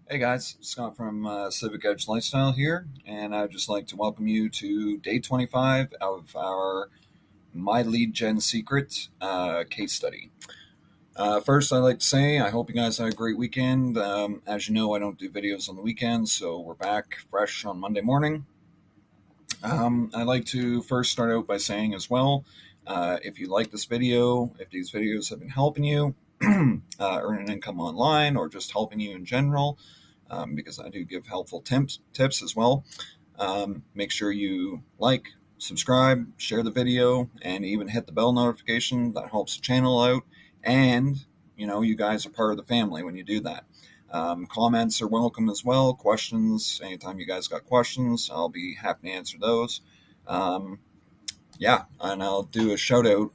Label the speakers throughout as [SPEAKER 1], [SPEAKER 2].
[SPEAKER 1] Hey guys, Scott from Civic Edge Lifestyle here, and I'd just like to welcome you to day 25 of our My Lead Gen Secret case study. First, I'd like to say I hope you guys had a great weekend. As you know, I don't do videos on the weekends, so we're back fresh on Monday morning. I'd like to first start out by saying as well, if you like this video, if these videos have been helping you earn an income online or just helping you in general, because I do give helpful tips as well. Make sure you like, subscribe, share the video, and even hit the bell notification. That helps the channel out. And, you guys are part of the family when you do that. Comments are welcome as well. Questions, anytime you guys got questions, I'll be happy to answer those. Yeah, and I'll do a shout out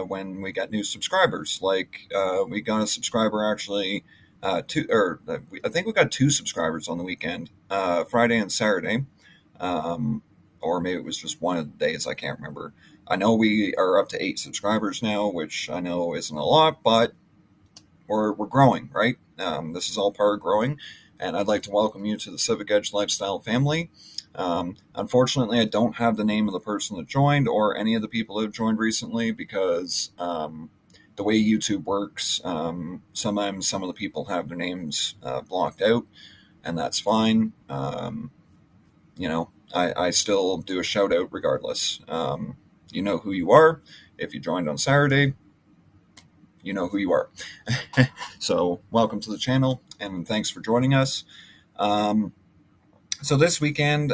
[SPEAKER 1] when we get new subscribers. Like we got a subscriber actually, I think we got two subscribers on the weekend, Friday and Saturday, or maybe it was just one of the days. I can't remember. I know we are up to 8 subscribers now, which I know isn't a lot, but we're growing, right? This is all part of growing, and I'd like to welcome you to the Civic Edge Lifestyle family. Unfortunately, I don't have the name of the person that joined or any of the people that have joined recently because the way YouTube works, sometimes some of the people have their names blocked out, and that's fine. I still do a shout out regardless. You know who you are. If you joined on Saturday, you know who you are. So welcome to the channel, and thanks for joining us. So this weekend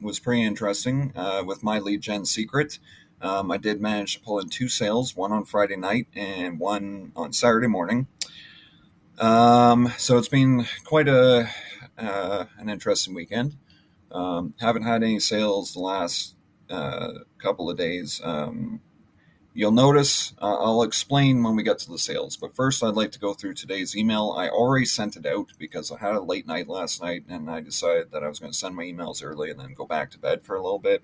[SPEAKER 1] was pretty interesting with my lead gen secret. I did manage to pull in 2 sales, one on Friday night and one on Saturday morning. So it's been quite an interesting weekend. Haven't had any sales the last couple of days. You'll notice, I'll explain when we get to the sales, but first I'd like to go through today's email. I already sent it out because I had a late night last night, and I decided that I was going to send my emails early and then go back to bed for a little bit.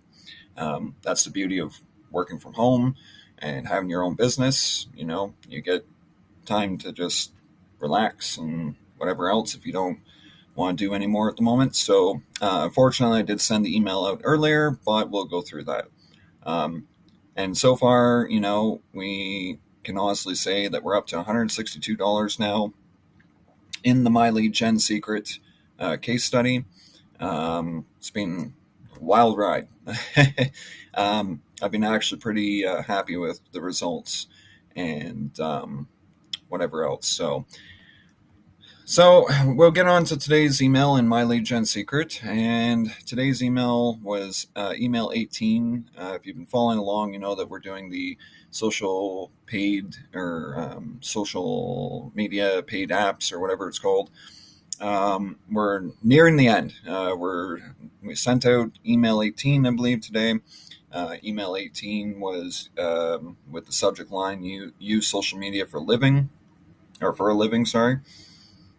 [SPEAKER 1] That's the beauty of working from home and having your own business. You get time to just relax and whatever else if you don't want to do any more at the moment. So unfortunately, I did send the email out earlier, but we'll go through that. And so far, we can honestly say that we're up to $162 now in the My Lead Gen Secret case study. It's been a wild ride. I've been actually pretty happy with the results and whatever else. So we'll get on to today's email in My Lead Gen Secret, and today's email was email 18. If you've been following along, you know that we're doing the social paid or social media paid apps or whatever it's called. We're nearing the end. We sent out email 18, I believe, today. Email 18 was with the subject line, "You use social media for living," or for a living, sorry.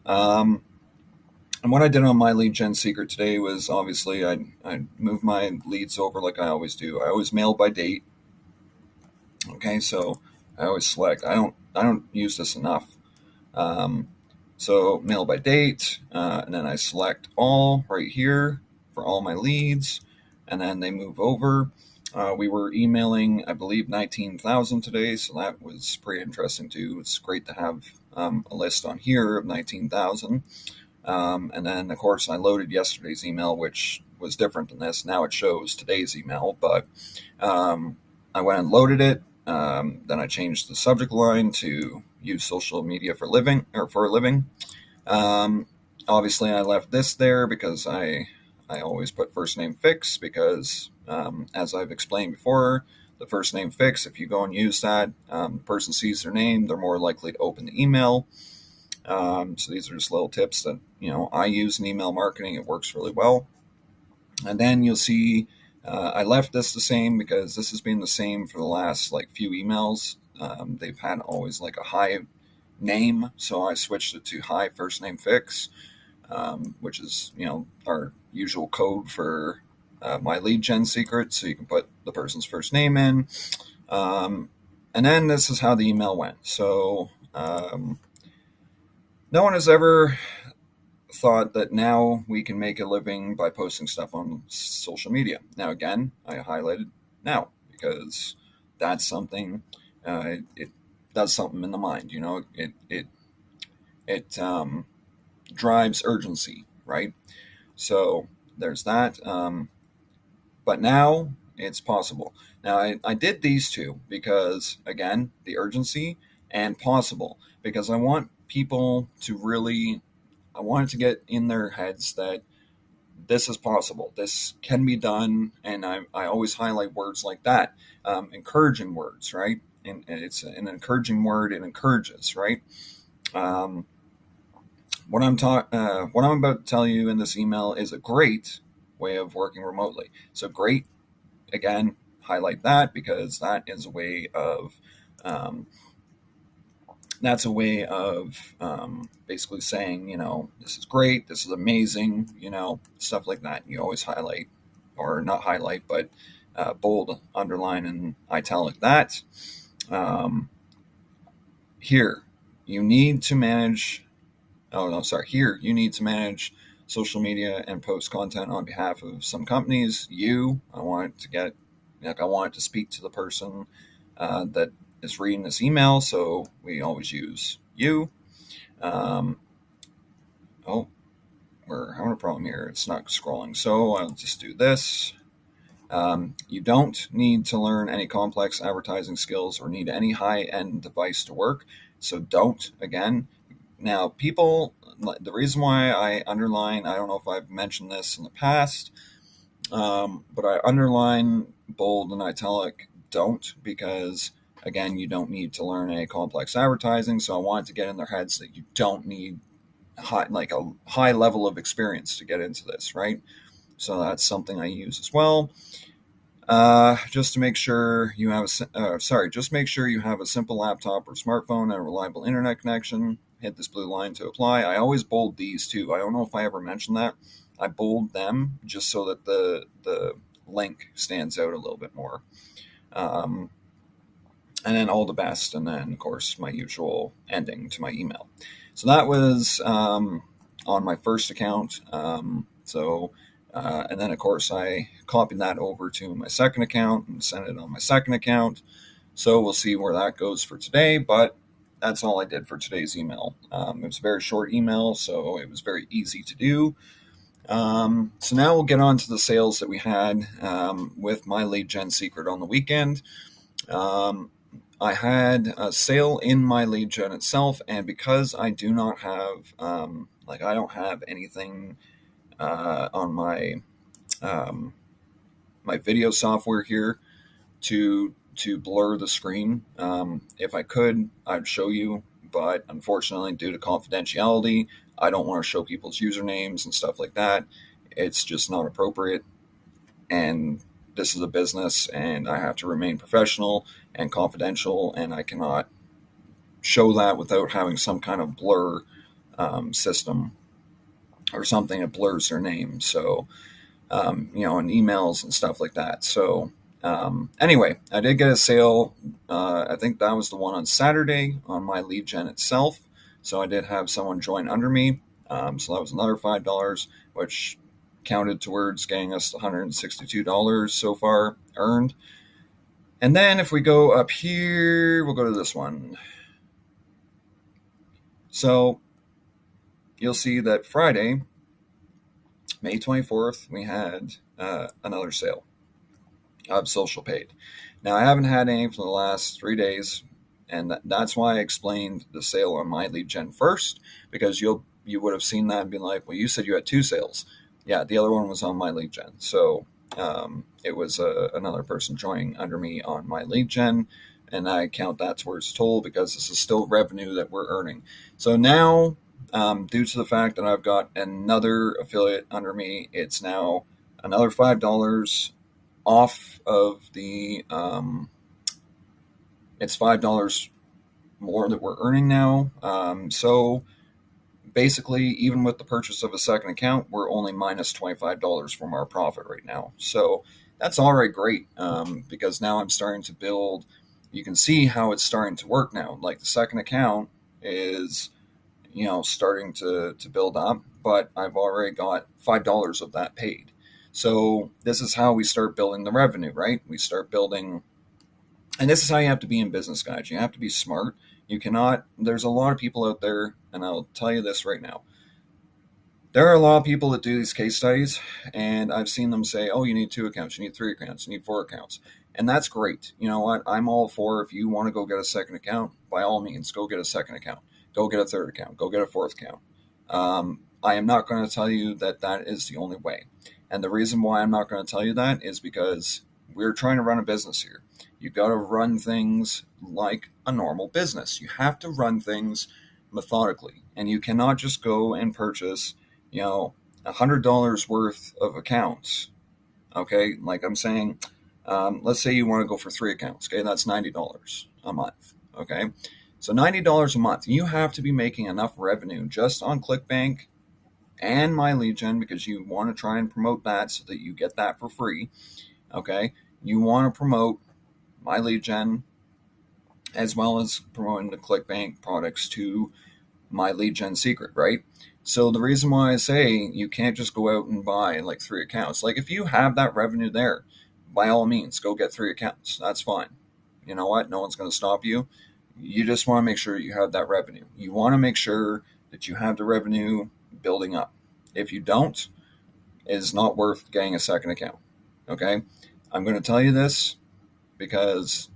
[SPEAKER 1] And what I did on My Lead Gen Secret today was obviously I moved my leads over like I always do. I always mail by date. Okay, so I always select. I don't use this enough. So mail by date, and then I select all right here for all my leads, and then they move over. We were emailing, I believe, 19,000 today, so that was pretty interesting too. It's great to have a list on here of 19,000. And then, of course, I loaded yesterday's email, which was different than this. Now it shows today's email, but I went and loaded it. Then I changed the subject line to "use social media for living" or for a living. Obviously, I left this there because I always put first name fix because, as I've explained before, the first name fix, if you go and use that, the person sees their name, they're more likely to open the email. So these are just little tips that, I use in email marketing. It works really well. And then you'll see I left this the same because this has been the same for the last few emails. They've had always a high name, so I switched it to high first name fix, which is, our usual code for My Lead Gen Secret. So you can put the person's first name in. And then this is how the email went. So no one has ever thought that now we can make a living by posting stuff on social media. Now, again, I highlighted now because that's something, it does something in the mind, it drives urgency, right? So there's that. But now it's possible. Now, I did these two because, again, the urgency and possible, because I want people to really, I want it to get in their heads that this is possible. This can be done. And I always highlight words like that, encouraging words, right? And it's an encouraging word. It encourages, right? Um, what I'm about to tell you in this email is a great way of working remotely. So great, again, highlight that because that is a way of um, basically saying, this is great, this is amazing, stuff like that. You always highlight, or not highlight, but bold, underline, and italic that. Um, here, you need to manage. Oh no, sorry. Here, you need to manage social media and post content on behalf of some companies. I want to get, I want to speak to the person that is reading this email, so we always use you. Um, oh, we're having a problem here. It's not scrolling, so I'll just do this. You don't need to learn any complex advertising skills or need any high-end device to work. So don't, again. Now, the reason why I underline, I don't know if I've mentioned this in the past, but I underline, bold, and italic don't because, again, you don't need to learn any complex advertising. So I wanted to get in their heads that you don't need a high level of experience to get into this, right? So that's something I use as well. Just to make sure you have just make sure you have a simple laptop or smartphone and a reliable internet connection. Hit this blue line to apply. I always bold these too. I don't know if I ever mentioned that. I bold them just so that the link stands out a little bit more. And then all the best, and then of course my usual ending to my email. So that was on my first account. And then of course I copied that over to my second account and sent it on my second account. So we'll see where that goes for today, but that's all I did for today's email. It was a very short email, so it was very easy to do. So now we'll get on to the sales that we had with my lead gen secret on the weekend. I had a sale in my lead gen itself, and because I do not have, I don't have anything on my video software here to blur the screen. If I could, I'd show you, but unfortunately, due to confidentiality, I don't want to show people's usernames and stuff like that. It's just not appropriate, and this is a business, and I have to remain professional and confidential, and I cannot show that without having some kind of blur system or something that blurs their name. So, and emails and stuff like that. So, anyway, I did get a sale. I think that was the one on Saturday on my lead gen itself. So I did have someone join under me. So that was another $5, which counted towards getting us $162 so far earned. And then if we go up here, we'll go to this one. So you'll see that Friday, May 24th, we had another sale of social paid. Now, I haven't had any for the last 3 days, and that's why I explained the sale on my lead gen first, because you would have seen that and been like, well, you said you had 2 sales. Yeah, the other one was on my lead gen. So it was another person joining under me on my lead gen, and I count that towards the total because this is still revenue that we're earning. So now, due to the fact that I've got another affiliate under me, it's now another $5 off of the, it's $5 more that we're earning now. So basically, even with the purchase of a second account, we're only minus $25 from our profit right now. So that's already great, because now I'm starting to build. You can see how it's starting to work now. Like the second account is, starting to build up, but I've already got $5 of that paid. So this is how we start building the revenue, right? We start building, and this is how you have to be in business, guys. You have to be smart. You cannot, there's a lot of people out there, and I'll tell you this right now. There are a lot of people that do these case studies, and I've seen them say, oh, you need 2 accounts, you need 3 accounts, you need 4 accounts. And that's great. You know what? I'm all for, if you want to go get a second account, by all means, go get a second account. Go get a third account. Go get a fourth account. I am not going to tell you that that is the only way. And the reason why I'm not going to tell you that is because we're trying to run a business here. You've got to run things like a normal business. You have to run things methodically. And you cannot just go and purchase $100 worth of accounts. Okay, like I'm saying, let's say you want to go for 3 accounts. Okay, that's $90 a month. Okay, so $90 a month. You have to be making enough revenue just on ClickBank and My Lead Gen, because you want to try and promote that so that you get that for free. Okay, you want to promote My Lead Gen as well as promoting the ClickBank products to My Lead Gen Secret, right? So the reason why I say you can't just go out and buy like 3 accounts, like if you have that revenue there, by all means, go get 3 accounts. That's fine. You know what? No one's going to stop you. You just want to make sure you have that revenue. You want to make sure that you have the revenue building up. If you don't, it's not worth getting a second account. Okay? I'm going to tell you this because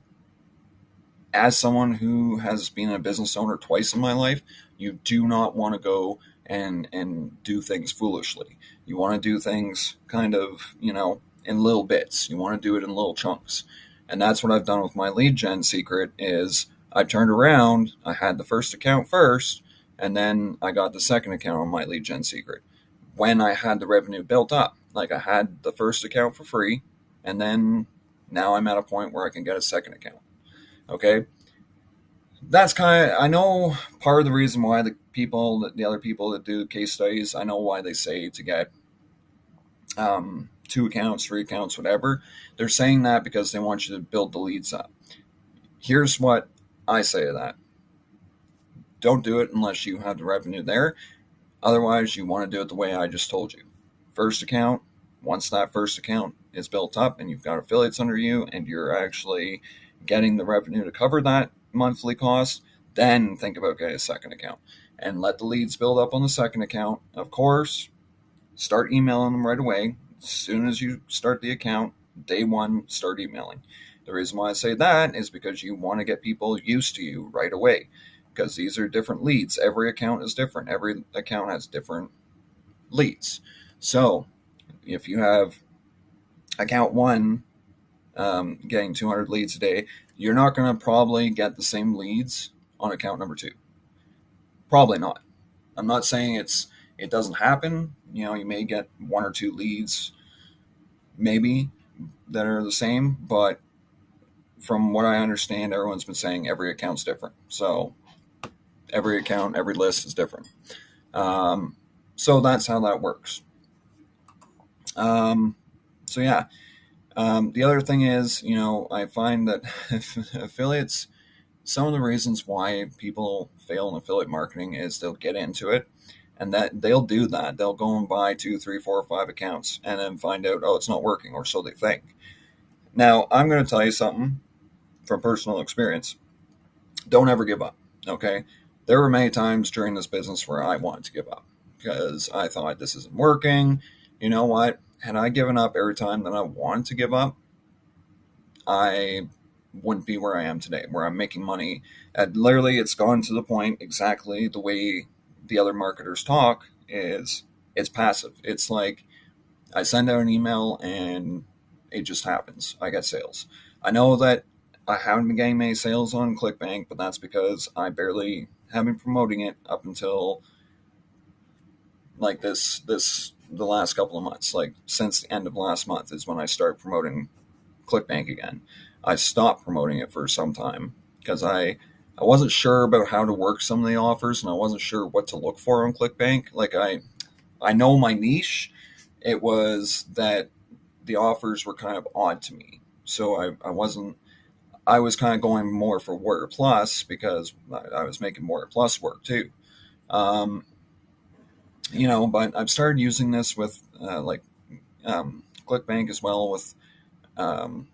[SPEAKER 1] as someone who has been a business owner twice in my life, you do not want to go and do things foolishly. You want to do things kind of, in little bits. You want to do it in little chunks. And that's what I've done with My Lead Gen Secret is I turned around, I had the first account first, and then I got the second account on My Lead Gen Secret. When I had the revenue built up, like I had the first account for free, and then now I'm at a point where I can get a second account. Okay? That's I know part of the reason why the other people that do case studies, I know why they say to get 2 accounts, 3 accounts, whatever. They're saying that because they want you to build the leads up. Here's what I say to that. Don't do it unless you have the revenue there. Otherwise, you want to do it the way I just told you. First account, once that first account is built up and you've got affiliates under you and you're actually getting the revenue to cover that monthly cost, then think about getting a second account and let the leads build up on the second account. Of course, start emailing them right away. As soon as you start the account, day one, start emailing. The reason why I say that is because you want to get people used to you right away, because these are different leads. Every account is different. Every account has different leads. So if you have account 1 getting 200 leads a day, you're not going to probably get the same leads on account number 2. Probably not. I'm not saying it doesn't happen. You may get 1 or 2 leads maybe that are the same, but from what I understand, everyone's been saying every account's different. So every account, every list is different. So that's how that works. So yeah. The other thing is, I find that affiliates, some of the reasons why people fail in affiliate marketing is they'll get into it and that they'll do that. They'll go and buy 2, 3, 4, 5 accounts and then find out, oh, it's not working, or so they think. Now, I'm going to tell you something from personal experience. Don't ever give up. Okay. There were many times during this business where I wanted to give up because I thought this isn't working. You know what? Had I given up every time that I wanted to give up, I wouldn't be where I am today, where I'm making money. And literally, it's gone to the point exactly the way the other marketers talk is it's passive. It's like I send out an email and it just happens. I get sales. I know that I haven't been getting many sales on ClickBank, but that's because I barely have been promoting it up until like the last couple of months. Like since the end of last month is when I started promoting ClickBank again. I stopped promoting it for some time because I wasn't sure about how to work some of the offers, and I wasn't sure what to look for on ClickBank. Like I know my niche. It was that the offers were kind of odd to me. So I was kind of going more for Warrior Plus because I was making Warrior Plus work too. Um, but I've started using this with ClickBank as well, with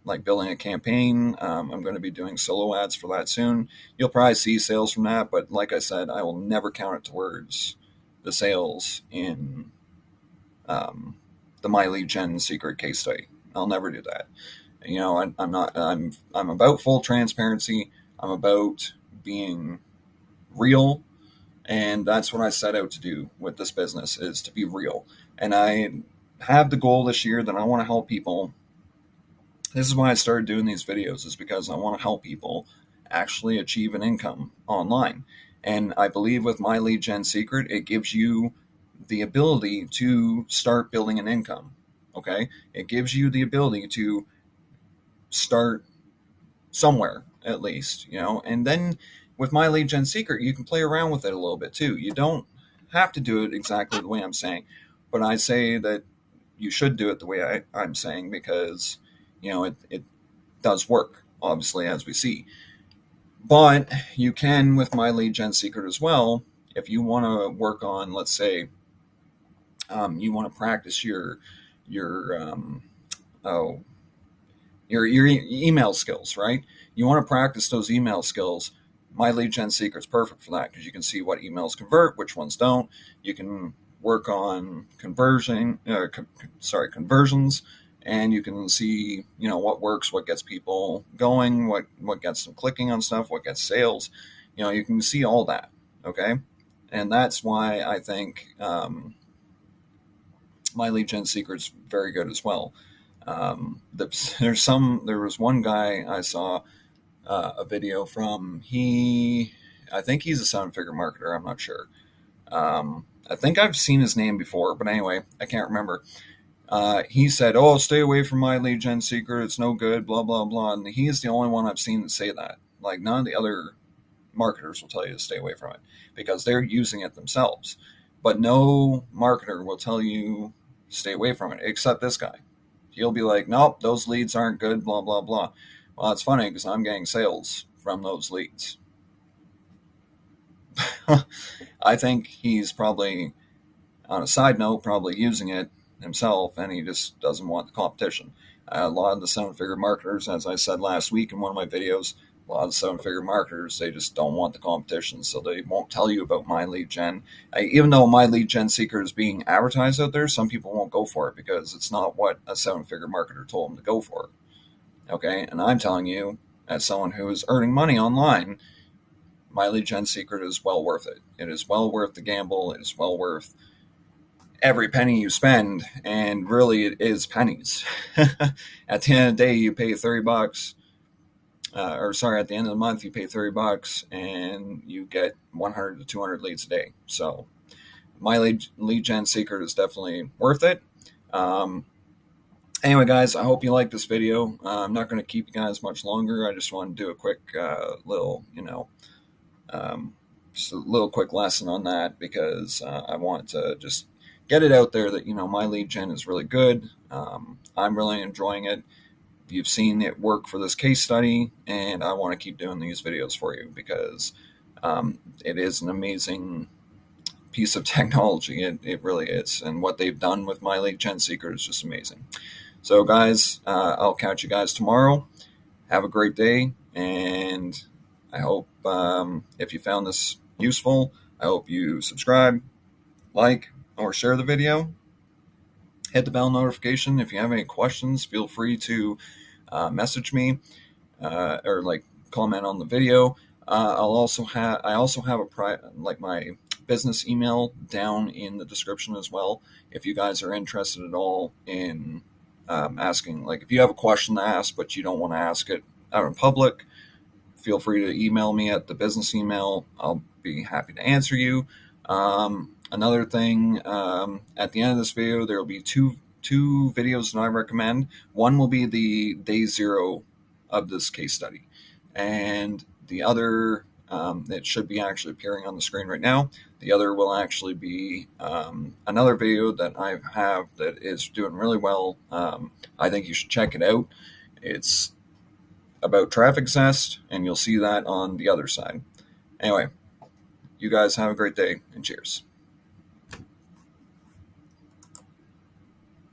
[SPEAKER 1] like building a campaign. I'm going to be doing solo ads for that soon. You'll probably see sales from that, but like I said, I will never count it towards the sales in the My Lead Gen secret case study. I'll never do that. I'm not. I'm about full transparency. I'm about being real, and that's what I set out to do with this business, is to be real. And I have the goal this year that I want to help people. This is why I started doing these videos, is because I want to help people actually achieve an income online. And I believe with My Lead Gen Secret, it gives you the ability to start building an income. Okay? It gives you the ability to start somewhere, at least, and then with My Lead Gen Secret, you can play around with it a little bit too. You don't have to do it exactly the way I'm saying, but I say that you should do it the way I'm saying, because it does work, obviously, as we see. But you can with My Lead Gen Secret as well, if you want to work on, let's say, you want to practice your oh your email skills, right? You want to practice those email skills. My Lead Gen Secret's perfect for that, because you can see what emails convert, which ones don't. You can work on conversions, and you can see what works, what gets people going, what gets them clicking on stuff, what gets sales. You can see all that. Okay, and that's why I think My Lead Gen Secret's very good as well. There was one guy I saw a video from. I think he's a seven-figure marketer. I'm not sure. I think I've seen his name before, but anyway, I can't remember. He said, "Oh, stay away from My Lead Gen Secret. It's no good, blah, blah, blah." And he's the only one I've seen to say that. Like, none of the other marketers will tell you to stay away from it, because they're using it themselves. But no marketer will tell you stay away from it, except this guy. He'll be like, "Nope, those leads aren't good, blah, blah, blah." Well, it's funny, because I'm getting sales from those leads. I think he's probably, on a side note, probably using it himself, and he just doesn't want the competition. A lot of the seven-figure marketers, as I said last week in one of my videos, a lot of the seven-figure marketers, they just don't want the competition, so they won't tell you about My Lead Gen. Even though My Lead Gen Secret is being advertised out there, some people won't go for it, because it's not what a seven-figure marketer told them to go for. Okay, and I'm telling you, as someone who is earning money online, My Lead Gen Secret is well worth it. It is well worth the gamble. It is well worth every penny you spend, and really it is pennies. At the end of the day, you pay $30, at the end of the month, you pay $30, and you get 100 to 200 leads a day. So My Lead Gen Secret is definitely worth it. Anyway, guys, I hope you like this video. I'm not going to keep you guys much longer. I just want to do a quick just a little quick lesson on that, because I want to just get it out there that My Lead Gen is really good. I'm really enjoying it. You've seen it work for this case study, and I want to keep doing these videos for you, because it is an amazing piece of technology. It really is, and what they've done with My Lead Gen Secret is just amazing. So, guys, I'll catch you guys tomorrow. Have a great day, and I hope if you found this useful, I hope you subscribe, like, or share the video. Hit the bell notification. If you have any questions, feel free to message me or comment on the video. I also have my business email down in the description as well. If you guys are interested at all in asking, if you have a question to ask but you don't want to ask it out in public, feel free to email me at the business email. I'll be happy to answer you. Another thing, at the end of this video, there will be two videos that I recommend. One will be the day 0 of this case study, and the other, it should be actually appearing on the screen right now. The other will actually be another video that I have that is doing really well. I think you should check it out. It's about traffic zest, and you'll see that on the other side. Anyway, You guys have a great day, and cheers.